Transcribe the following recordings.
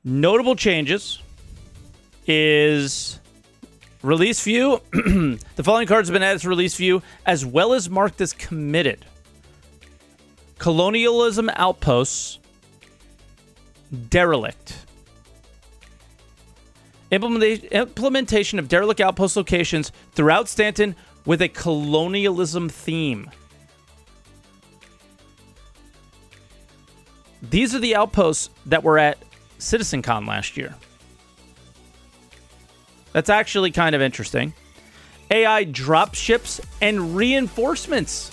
Notable changes is release view. The following cards have been added to release view as well as marked as committed. Colonialism Outposts, Derelict. Implementation of derelict outpost locations throughout Stanton with a colonialism theme. These are the outposts that were at CitizenCon last year. That's actually kind of interesting. AI drop ships and reinforcements.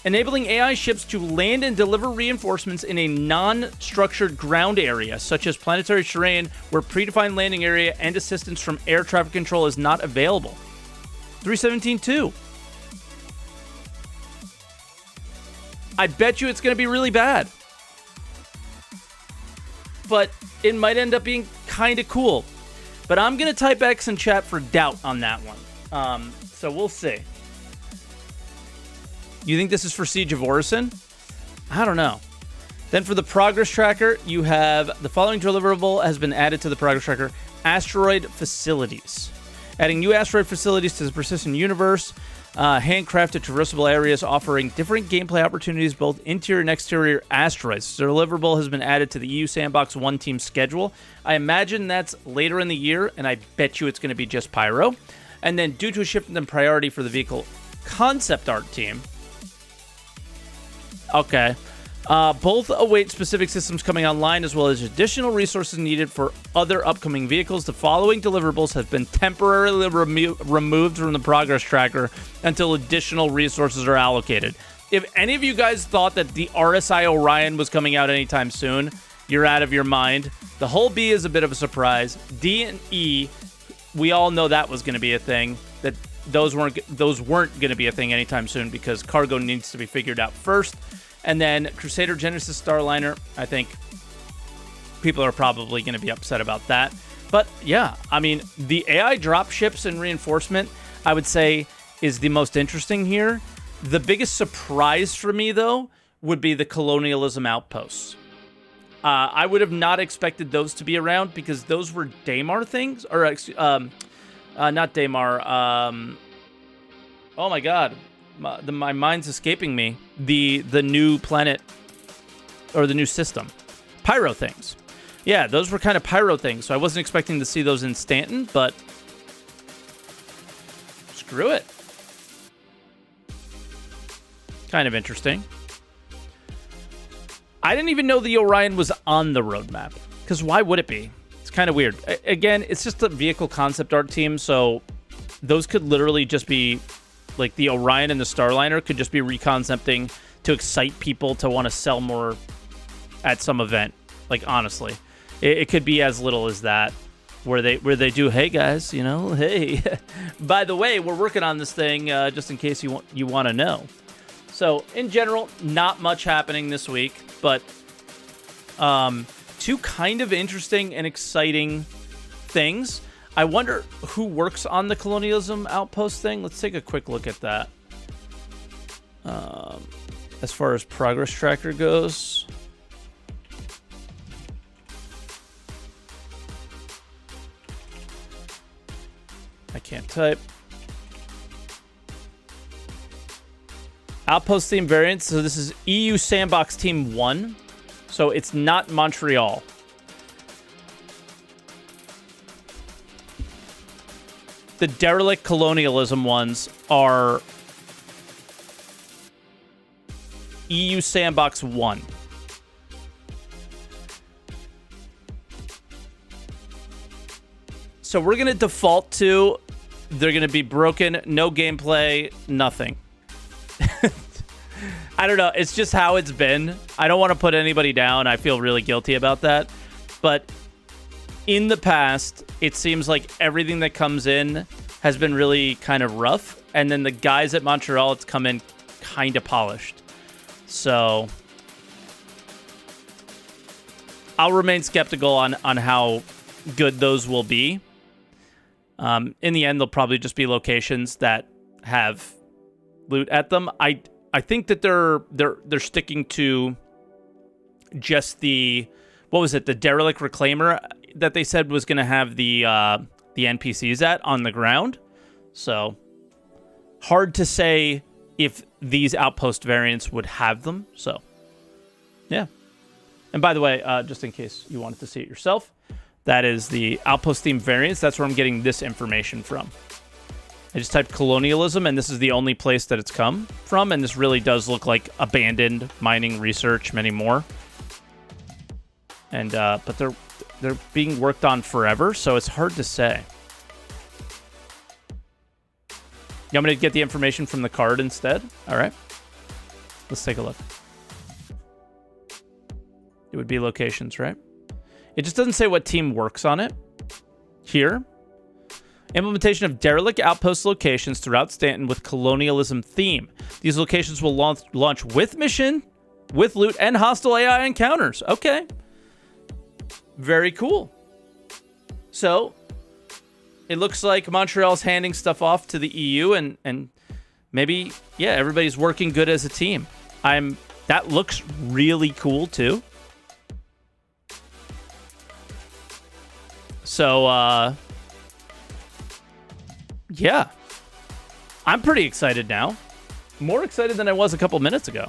Enabling AI ships to land and deliver reinforcements in a non-structured ground area, such as planetary terrain, where predefined landing area and assistance from air traffic control is not available. 317.2. I bet you it's going to be really bad. But it might end up being kind of cool. But I'm going to type X in chat for doubt on that one. So we'll see. You think this is for Siege of Orison? I don't know. Then for the progress tracker, you have the following deliverable has been added to the progress tracker: asteroid facilities. Adding new asteroid facilities to the persistent universe, handcrafted traversable areas offering different gameplay opportunities, both interior and exterior asteroids. The deliverable has been added to the EU Sandbox 1 team schedule. I imagine that's later in the year, and I bet you it's going to be just Pyro. And then due to a shift in priority for the vehicle concept art team, okay. Both await specific systems coming online as well as additional resources needed for other upcoming vehicles. The following deliverables have been temporarily removed from the progress tracker until additional resources are allocated. If any of you guys thought that the RSI Orion was coming out anytime soon, you're out of your mind. The whole B is a bit of a surprise. D and E, we all know that was going to be a thing. That those weren't going to be a thing anytime soon because cargo needs to be figured out first. And then Crusader Genesis Starliner, I think people are probably going to be upset about that. But yeah, I mean, the AI dropships and reinforcement, I would say, is the most interesting here. The biggest surprise for me, though, would be the colonialism outposts. I would have not expected those to be around because those were Daymar things. Or, not Daymar. Oh my god. My mind's escaping me. The new planet or the new system. Pyro things. Yeah, those were kind of Pyro things, so I wasn't expecting to see those in Stanton, but screw it. Kind of interesting. I didn't even know the Orion was on the roadmap, because why would it be? It's kind of weird. Again, it's just a vehicle concept art team, so those could literally just be like the Orion and the Starliner could just be reconcepting to excite people to want to sell more at some event. Like, honestly, it could be as little as that, where they do, hey guys, you know, hey, by the way, we're working on this thing just in case you want to know. So in general, not much happening this week, but two kind of interesting and exciting things. I wonder who works on the colonialism outpost thing. Let's take a quick look at that. As far as progress tracker goes. I can't type. Outpost theme variants. So this is EU Sandbox Team 1. So it's not Montreal. The derelict colonialism ones are EU Sandbox 1. So we're going to default to they're going to be broken, no gameplay, nothing. I don't know. It's just how it's been. I don't want to put anybody down. I feel really guilty about that. But in the past, it seems like everything that comes in has been really kind of rough. And then the guys at Montreal, it's come in kind of polished. So I'll remain skeptical on how good those will be. In the end, they'll probably just be locations that have loot at them. I think that they're sticking to just the, what was it, the derelict reclaimer. that they said was going to have the NPCs at on the ground. So hard to say if these outpost variants would have them. So yeah. And by the way, just in case you wanted to see it yourself, that is the outpost theme variants. That's where I'm getting this information from. I just typed colonialism, and this is the only place that it's come from. And this really does look like abandoned mining research, many more. And but they're being worked on forever, so it's hard to say. You want me to get the information from the card instead? All right. Let's take a look. It would be locations, right? It just doesn't say what team works on it. Here. Implementation of derelict outpost locations throughout Stanton with colonialism theme. These locations will launch with mission, with loot, and hostile AI encounters. Okay. Very cool. So, it looks like Montreal's handing stuff off to the EU, and maybe, yeah, everybody's working good as a team. That looks really cool, too. So, yeah. I'm pretty excited now. More excited than I was a couple minutes ago.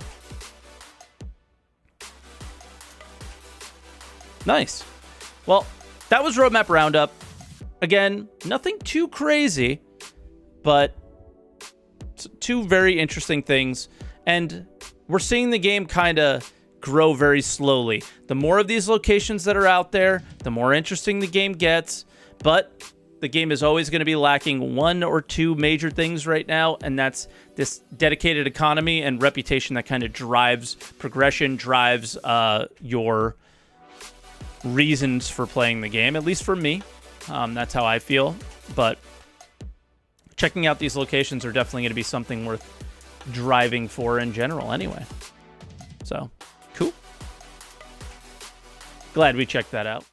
Nice. Well, that was Roadmap Roundup. Again, nothing too crazy, but two very interesting things. And we're seeing the game kind of grow very slowly. The more of these locations that are out there, the more interesting the game gets. But the game is always going to be lacking one or two major things right now, and that's this dedicated economy and reputation that kind of drives progression, drives your reasons for playing the game, at least for me. That's how I feel. But checking out these locations are definitely going to be something worth driving for in general anyway. So, cool. Glad we checked that out.